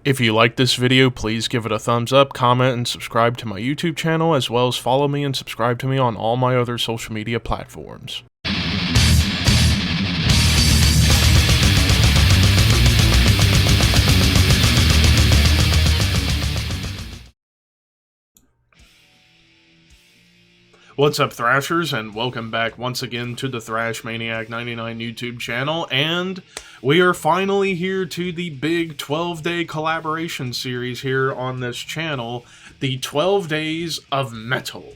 If you like this video, please give it a thumbs up, comment, and subscribe to my YouTube channel, as well as follow me and subscribe to me on all my other social media platforms. What's up, Thrashers, and welcome back once again to the Thrash Maniac 99 YouTube channel, and we are finally here to the big 12-day collaboration series here on this channel, the 12 Days of Metal.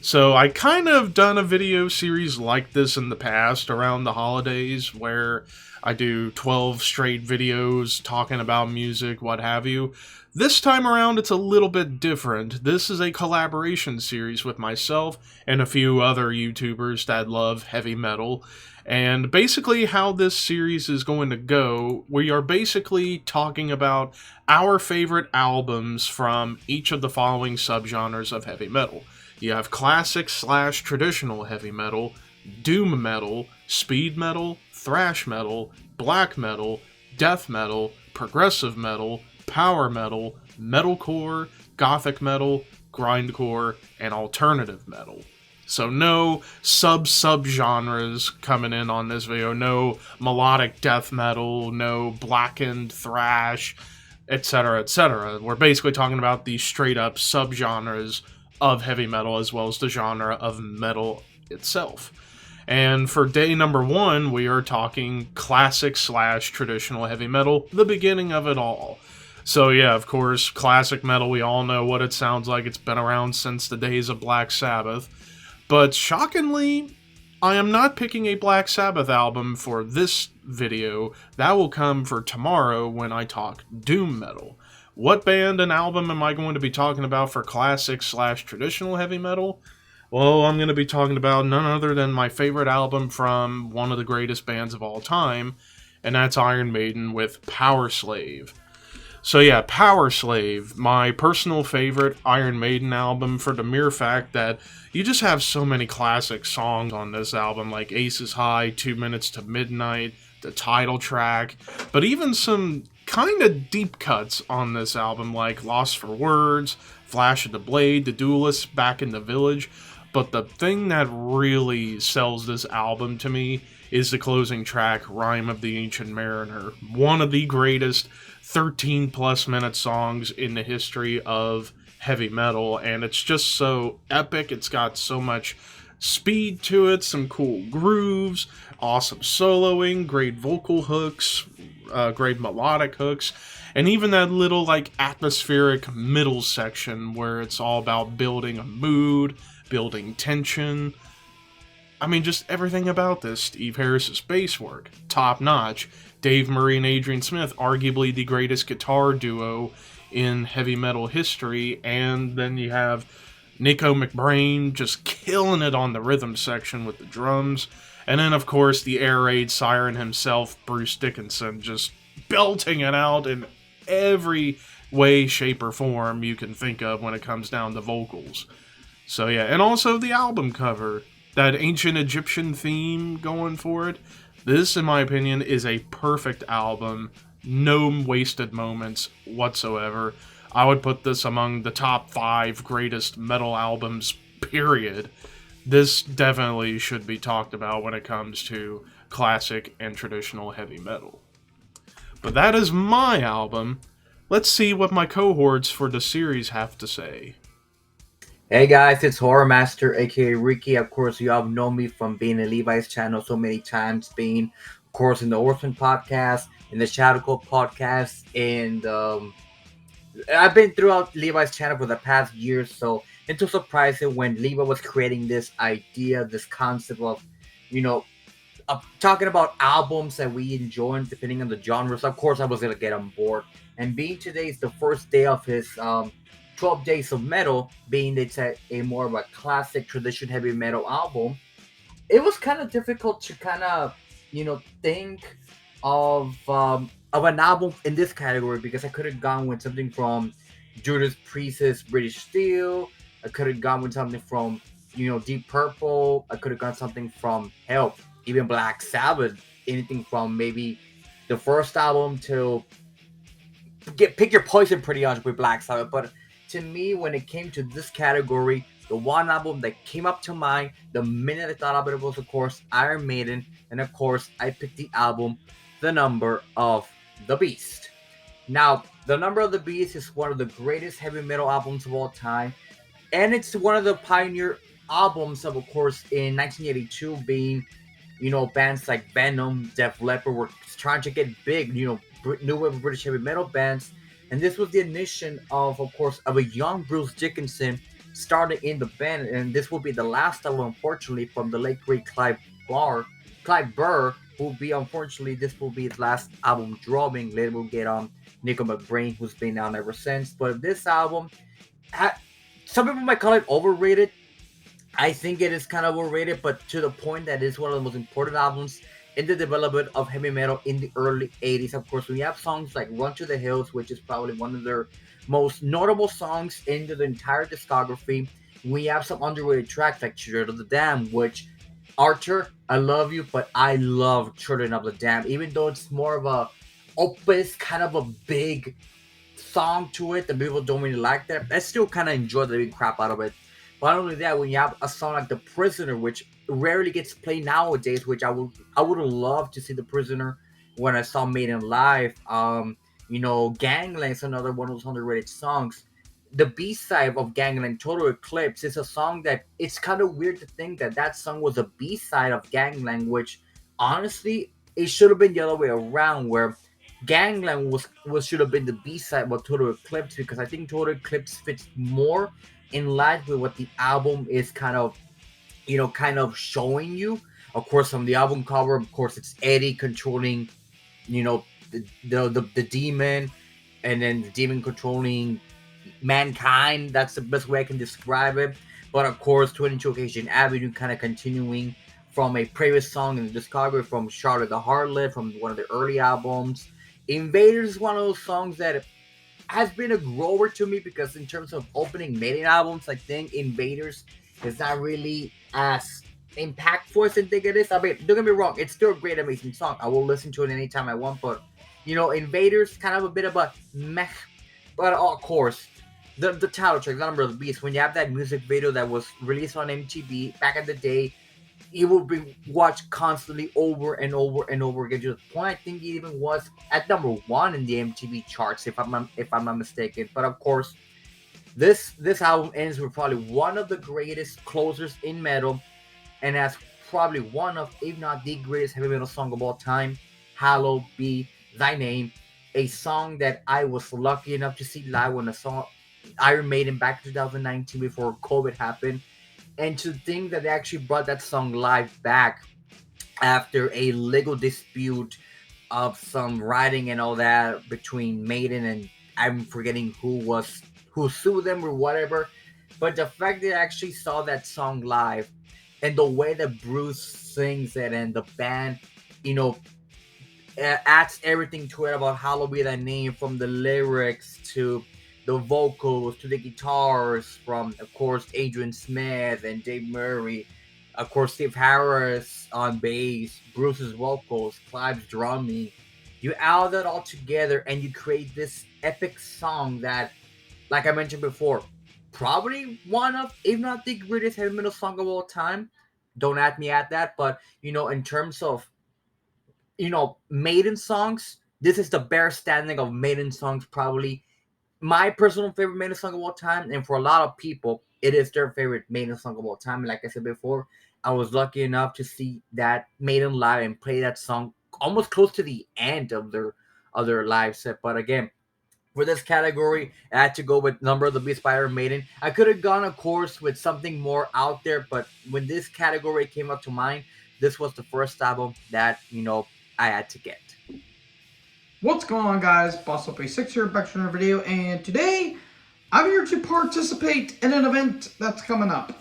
So I kind of done a video series like this in the past around the holidays where I do 12 straight videos talking about music, what have you. This time around, it's a little bit different. This is a collaboration series with myself and a few other YouTubers that love heavy metal. And basically how this series is going to go, we are basically talking about our favorite albums from each of the following subgenres of heavy metal. You have classic / traditional heavy metal, doom metal, speed metal, thrash metal, black metal, death metal, progressive metal, power metal, metalcore, gothic metal, grindcore, and alternative metal. So no sub-genres coming in on this video, no melodic death metal, no blackened thrash, etc., etc. We're basically talking about the straight-up subgenres of heavy metal as well as the genre of metal itself. And for day number 1, we are talking classic / traditional heavy metal, the beginning of it all. So yeah, of course, classic metal, we all know what it sounds like. It's been around since the days of Black Sabbath. But shockingly, I am not picking a Black Sabbath album for this video. That will come for tomorrow when I talk doom metal. What band and album am I going to be talking about for classic / traditional heavy metal? Well, I'm going to be talking about none other than my favorite album from one of the greatest bands of all time, and that's Iron Maiden with Power Slave. So yeah, Power Slave, my personal favorite Iron Maiden album for the mere fact that you just have so many classic songs on this album, like Aces High, 2 Minutes to Midnight, the title track, but even some kind of deep cuts on this album, like Lost for Words, Flash of the Blade, The Duelist, Back in the Village. But the thing that really sells this album to me is the closing track, Rime of the Ancient Mariner. One of the greatest 13-plus minute songs in the history of heavy metal, and it's just so epic. It's got so much speed to it, some cool grooves, awesome soloing, great vocal hooks, great melodic hooks, and even that little like atmospheric middle section where it's all about building a mood, building tension. I mean, just everything about this. Steve Harris's bass work, top notch. Dave Murray and Adrian Smith, arguably the greatest guitar duo in heavy metal history, and then you have Nico McBrain just killing it on the rhythm section with the drums, and then of course the air raid siren himself, Bruce Dickinson, just belting it out in every way, shape, or form you can think of when it comes down to vocals. So yeah, and also the album cover, that ancient Egyptian theme going for it. This, in my opinion, is a perfect album. No wasted moments whatsoever. I would put this among the top 5 greatest metal albums, period. This definitely should be talked about when it comes to classic and traditional heavy metal. But that is my album. Let's see what my cohorts for the series have to say. Hey guys, it's Horror Master, aka Ricky. Of course, you all know me from being in Levi's channel so many times, being, of course, in the Orphan podcast, in the Shadow Code podcast, and I've been throughout Levi's channel for the past year, so it's so surprising when Levi was creating this idea, this concept of, talking about albums that we enjoy depending on the genres. Of course, I was going to get on board. And being today is the first day of his 12 Days of Metal, being it's a more of a classic tradition heavy metal album, it was kind of difficult to kind of, think of an album in this category, because I could have gone with something from Judas Priest's British Steel. I could have gone with something from, Deep Purple. I could have gone something from, hell, even Black Sabbath. Anything from maybe the first album till pick your poison pretty much with Black Sabbath. But to me, when it came to this category, the one album that came up to mind the minute I thought of it was, of course, Iron Maiden, and of course, I picked the album The Number of the Beast. Now, The Number of the Beast is one of the greatest heavy metal albums of all time, and it's one of the pioneer albums of course, in 1982, being, bands like Venom, Def Leppard were trying to get big, new wave British heavy metal bands, and this was the initiation of course, of a young Bruce Dickinson started in the band, and this will be the last album, unfortunately, from the late great Clive Burr, who will be, unfortunately, this will be his last album dropping. Later we'll get on Nico McBrain, who's been down ever since. But this album, some people might call it overrated. I think it is kind of overrated, but to the point that it's one of the most important albums in the development of heavy metal in the early 80s. Of course, we have songs like Run to the Hills, which is probably one of their most notable songs in the entire discography. We have some underrated tracks like Children of the Dam, which, Archer, I love you, but I love Children of the Dam. Even though it's more of a opus, kind of a big song to it, that people don't really like that, I still kind of enjoy the big crap out of it. But not only that, when you have a song like The Prisoner, which rarely gets played nowadays, which I would have loved to see The Prisoner when I saw Maiden live. Gangland's another one of those underrated songs. The B-side of Gangland, Total Eclipse, is a song that it's kind of weird to think that that song was a B-side of Gangland, which honestly, it should have been the other way around, where Gangland was should have been the B-side of Total Eclipse, because I think Total Eclipse fits more in line with what the album is kind of showing you. Of course, from the album cover, of course, it's Eddie controlling, the demon, and then the demon controlling mankind. That's the best way I can describe it. But of course, 22 Occasion Avenue kind of continuing from a previous song in the discography from Charlotte the Harlot, from one of the early albums. Invaders is one of those songs that has been a grower to me, because in terms of opening Maiden albums, I think Invaders is not really as impactful as I think it is. I mean, don't get me wrong, it's still a great, amazing song. I will listen to it anytime I want, but Invaders kind of a bit of a meh. But of course, the title track, The Number of the Beast, when you have that music video that was released on MTV back in the day, it will be watched constantly over and over and over again, to the point I think it even was at number 1 in the MTV charts, if I'm not mistaken. But of course, this album ends with probably one of the greatest closers in metal, and has probably one of, if not the greatest heavy metal song of all time, Hallowed Be Thy Name, a song that I was lucky enough to see live when I saw Iron Maiden back in 2019 before COVID happened. And to think that they actually brought that song live back after a legal dispute of some writing and all that between Maiden and, I'm forgetting who sued them or whatever. But the fact that I actually saw that song live, and the way that Bruce sings it, and the band, adds everything to it about Hallowed Be Thy Name, from the lyrics to the vocals to the guitars, from, of course, Adrian Smith and Dave Murray, of course, Steve Harris on bass, Bruce's vocals, Clive's drumming. You add that all together and you create this epic song that, like I mentioned before, probably one of, if not the greatest heavy metal song of all time. Don't at me at that, but in terms of Maiden songs, this is the bare standing of Maiden songs, probably my personal favorite Maiden song of all time, and for a lot of people, it is their favorite Maiden song of all time. And like I said before, I was lucky enough to see that Maiden live and play that song almost close to the end of their live set. But again, for this category, I had to go with Number of the Beast by Iron Maiden. I could have gone, of course, with something more out there, but when this category came up to mind, this was the first album that I had to get. What's going on, guys? BossUp86 here, back to another video, and today I'm here to participate in an event that's coming up.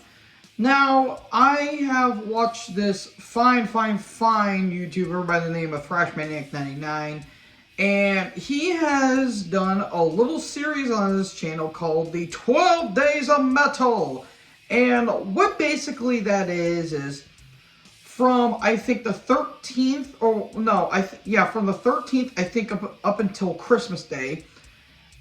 Now, I have watched this fine YouTuber by the name of ThrashManiac99, and he has done a little series on his channel called the 12 Days of Metal. And what basically that is from, I think, the 13th, or no, from the 13th, I think, up until Christmas Day,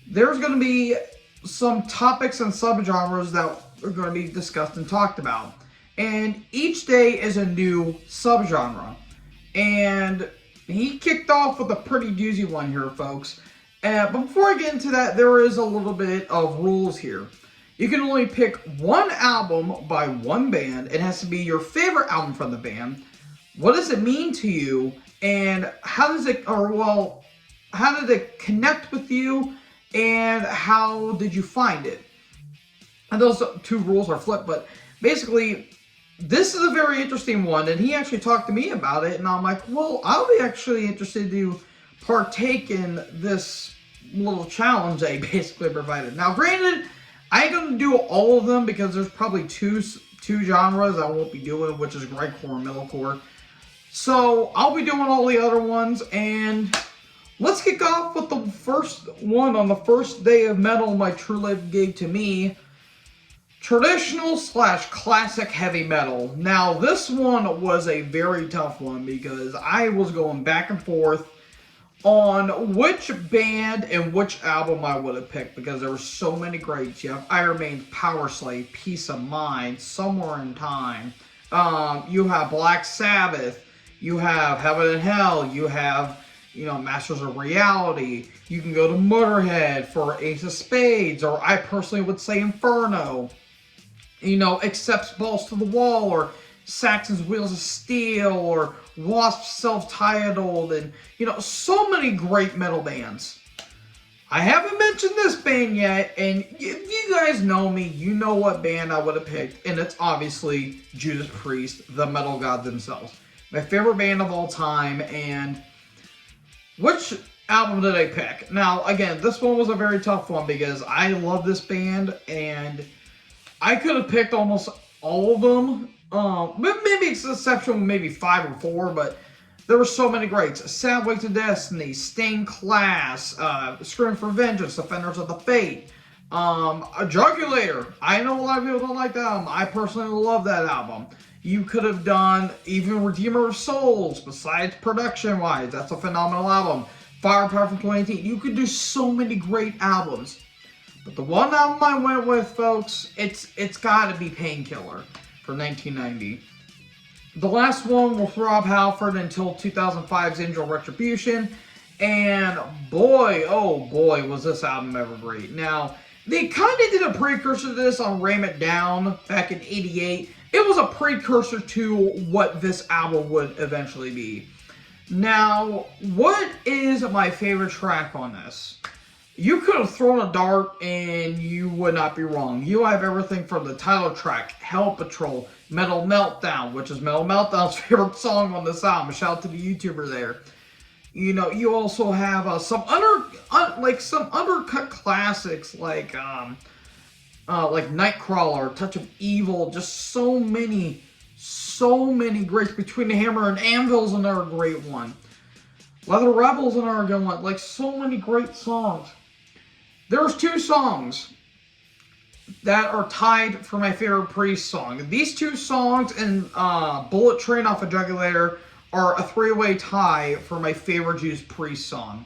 there's going to be some topics and subgenres that are going to be discussed and talked about. And each day is a new subgenre. And he kicked off with a pretty doozy one here, folks. But before I get into that, there is a little bit of rules here. You can only pick one album by one band. It has to be your favorite album from the band. What does it mean to you? And how does it, how did it connect with you? And how did you find it? And those two rules are flipped, but basically, this is a very interesting one, and he actually talked to me about it, and I'm like, well, I'll be actually interested to partake in this little challenge that he basically provided. Now, granted, I ain't going to do all of them because there's probably two genres I won't be doing, which is grindcore and metalcore. So, I'll be doing all the other ones, and let's kick off with the first one on the first day of metal my true love gave to me. Traditional / classic heavy metal. Now, this one was a very tough one because I was going back and forth on which band and which album I would have picked because there were so many greats. You have Iron Maiden's Power Slave, Peace of Mind, Somewhere in Time. You have Black Sabbath. You have Heaven and Hell. You have, Masters of Reality. You can go to Motorhead for Ace of Spades, or I personally would say Inferno. Accepts Balls to the Wall, or Saxon's Wheels of Steel, or Wasp Self-Titled, and, so many great metal bands. I haven't mentioned this band yet, and if you guys know me, you know what band I would have picked, and it's obviously Judas Priest, the metal god themselves. My favorite band of all time, and which album did I pick? Now, again, this one was a very tough one because I love this band, and I could have picked almost all of them. Maybe it's an exception, maybe 5 or 4, but there were so many greats. Sad Ways to Destiny, Stained Class, Scream for Vengeance, Defenders of the Fate, a Jugulator. I know a lot of people don't like that album. I personally love that album. You could have done even Redeemer of Souls, besides production-wise. That's a phenomenal album. Firepower from 2018. You could do so many great albums. But the one album I went with, folks, it's got to be Painkiller for 1990. The last one was Rob Halford until 2005's Angel Retribution. And boy, oh boy, was this album ever great. Now, they kind of did a precursor to this on Ram It Down back in '88. It was a precursor to what this album would eventually be. Now, what is my favorite track on this? You could have thrown a dart and you would not be wrong. You have everything from the title track, Hell Patrol, Metal Meltdown, which is Metal Meltdown's favorite song on this album. Shout out to the YouTuber there. You also have some undercut classics like Nightcrawler, Touch of Evil. Just so many greats. Between the Hammer and Anvil's another great one. Leather Rebels another good one. Like, so many great songs. There's 2 songs that are tied for my favorite Priest song. These 2 songs and Bullet Train off of Jugulator are a 3-way tie for my favorite Judas Priest song.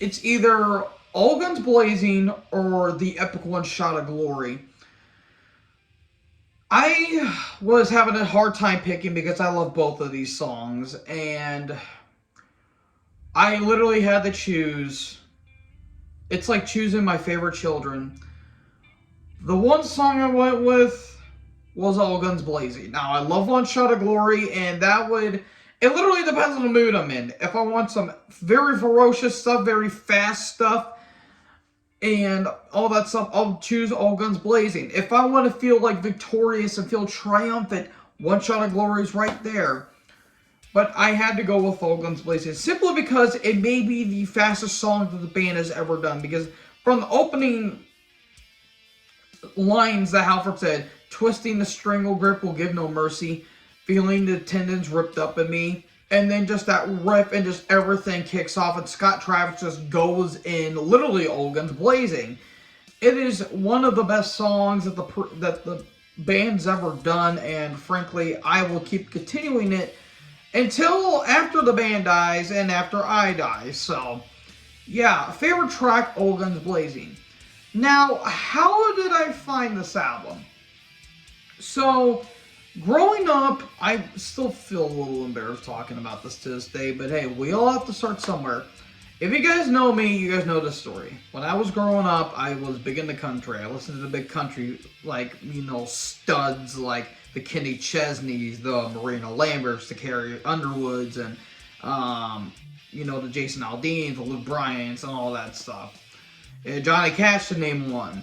It's either All Guns Blazing or the epic one, Shot of Glory. I was having a hard time picking because I love both of these songs, and I literally had to choose. It's like choosing my favorite children. The one song I went with was All Guns Blazing. Now, I love One Shot of Glory, and it literally depends on the mood I'm in. If I want some very ferocious stuff, very fast stuff, and all that stuff, I'll choose All Guns Blazing. If I want to feel like victorious and feel triumphant, One Shot of Glory is right there. But I had to go with All Guns Blazing simply because it may be the fastest song that the band has ever done. Because from the opening lines that Halford said, twisting the strangle grip will give no mercy, feeling the tendons ripped up in me, and then just that riff and just everything kicks off, and Scott Travis just goes in literally All Guns Blazing. It is one of the best songs that the band's ever done, and frankly, I will keep continuing it until after the band dies and after I die. So, Yeah, favorite track, All Guns Blazing. Now, how did I find this album? So, growing up, I still feel a little embarrassed talking about this to this day, but hey, we all have to start somewhere. If you guys know me, you guys know this story. When I was growing up, I was big in the country. I listened to the big country, like, studs like the Kenny Chesneys, the Marina Lamberts, the Carrie Underwoods, and, the Jason Aldeans, the Luke Bryants, and all that stuff. Johnny Cash, to name one.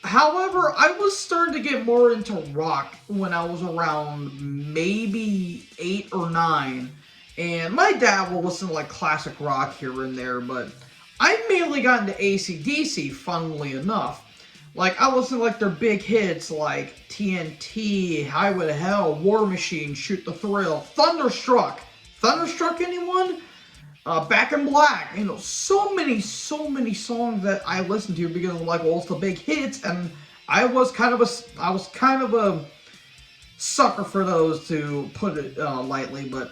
However, I was starting to get more into rock when I was around maybe 8 or 9. And my dad will listen to like classic rock here and there, but I mainly got into AC/DC, funnily enough. Like, I listened to like their big hits like TNT, Highway to Hell, War Machine, Shoot the Thrill, Thunderstruck. Thunderstruck, anyone? Back in Black, so many songs that I listened to because of like all the big hits, and I was kind of a sucker for those, to put it lightly. But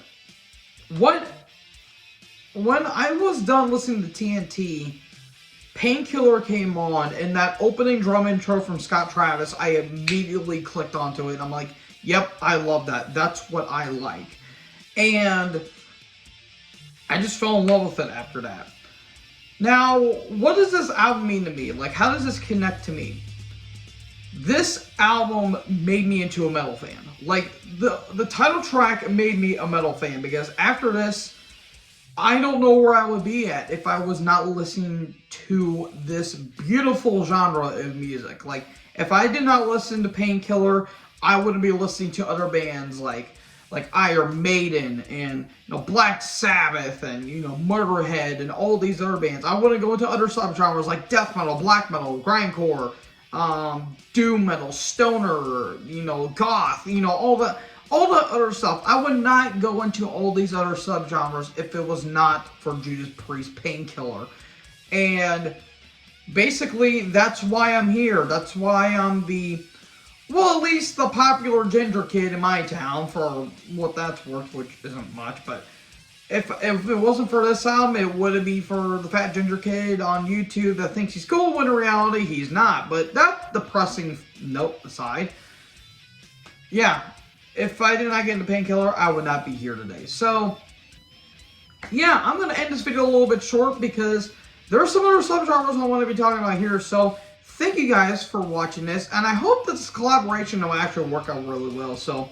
when I was done listening to TNT, Painkiller came on, and that opening drum intro from Scott Travis, I immediately clicked onto it, and I'm like, yep, I love that. That's what I like. And I just fell in love with it after that. Now, what does this album mean to me? Like, how does this connect to me? This album made me into a metal fan. Like, the title track made me a metal fan, because after this, I don't know where I would be at if I was not listening to this beautiful genre of music. Like, if I did not listen to Painkiller, I wouldn't be listening to other bands like Iron Maiden and Black Sabbath and Motorhead and all these other bands. I wouldn't go into other subgenres like death metal, black metal, grindcore, doom metal, stoner, goth, all the other stuff. I would not go into all these other subgenres if it was not for Judas Priest Painkiller. And basically, that's why I'm here. That's why I'm at least the popular ginger kid in my town, for what that's worth, which isn't much. But if it wasn't for this album, it would be for the fat ginger kid on YouTube that thinks he's cool when in reality he's not. But that depressing note aside, yeah, if I did not get into Painkiller, I would not be here today. So, yeah, I'm going to end this video a little bit short because there are some other subgenres I want to be talking about here. So, thank you guys for watching this, and I hope that this collaboration will actually work out really well. So,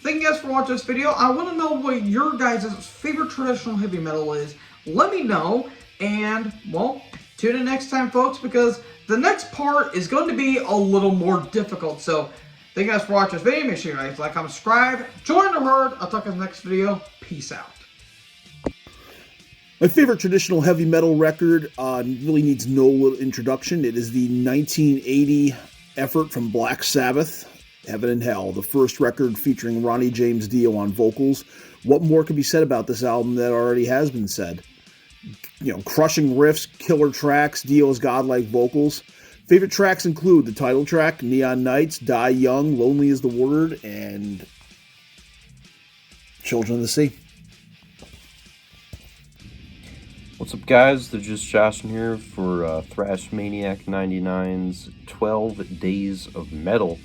thank you guys for watching this video. I want to know what your guys' favorite traditional heavy metal is. Let me know, and, well, tune in next time, folks, because the next part is going to be a little more difficult. So, thank you guys for watching this video. Make sure you guys like, comment, subscribe, join the herd. I'll talk to you in the next video. Peace out. My favorite traditional heavy metal record really needs no introduction. It is the 1980 effort from Black Sabbath, Heaven and Hell, the first record featuring Ronnie James Dio on vocals. What more could be said about this album that already has been said? Crushing riffs, killer tracks, Dio's godlike vocals. Favorite tracks include the title track, Neon Nights, Die Young, Lonely is the Word, and Children of the Sea. What's up, guys? They're just Josh in here for Thrash Maniac 99's 12 Days of Metal.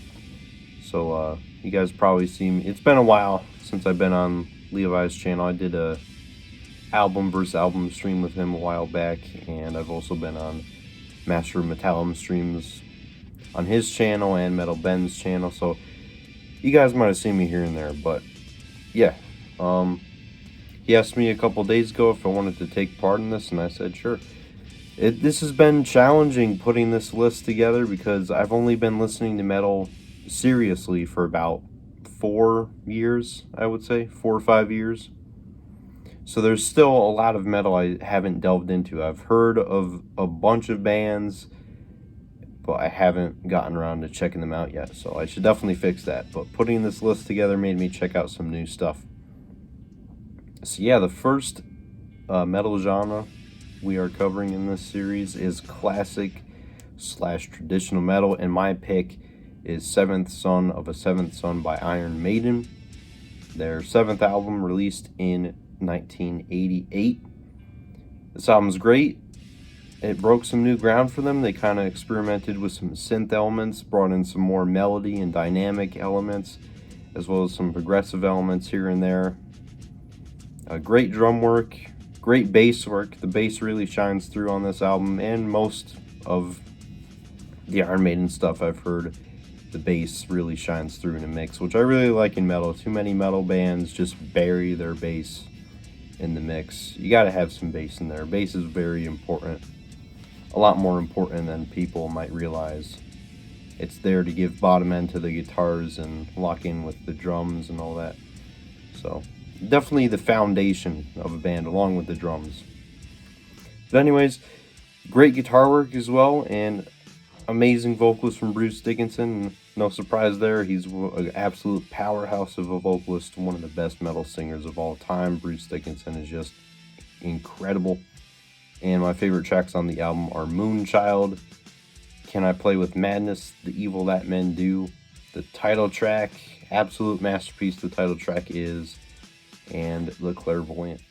So, you guys probably seen me. It's been a while since I've been on Levi's channel. I did a album versus album stream with him a while back, and I've also been on Master of Metallum streams on his channel and Metal Ben's channel. So, you guys might have seen me here and there, but yeah. He asked me a couple days ago if I wanted to take part in this, and I said sure. This has been challenging putting this list together because I've only been listening to metal seriously for about 4 years, I would say, 4 or 5 years. So there's still a lot of metal I haven't delved into. I've heard of a bunch of bands, but I haven't gotten around to checking them out yet, so I should definitely fix that. But putting this list together made me check out some new stuff. So yeah, the first metal genre we are covering in this series is classic / traditional metal, and my pick is Seventh Son of a Seventh Son by Iron Maiden. Their 7th album, released in 1988. This album's great. It broke some new ground for them. They kind of experimented with some synth elements, brought in some more melody and dynamic elements, as well as some progressive elements here and there. Great drum work, great bass work. The bass really shines through on this album, and most of the Iron Maiden stuff I've heard, the bass really shines through in a mix, which I really like in metal. Too many metal bands just bury their bass in the mix. You got to have some bass in there. Bass is very important. A lot more important than people might realize. It's there to give bottom end to the guitars and lock in with the drums and all that. So definitely the foundation of a band along with the drums. But anyways, great guitar work as well, and amazing vocals from Bruce Dickinson. No surprise there, he's an absolute powerhouse of a vocalist, one of the best metal singers of all time. Bruce Dickinson is just incredible. And my favorite tracks on the album are Moonchild, Can I Play With Madness, The Evil That Men Do, the title track, absolute masterpiece the title track is, and The Clairvoyant.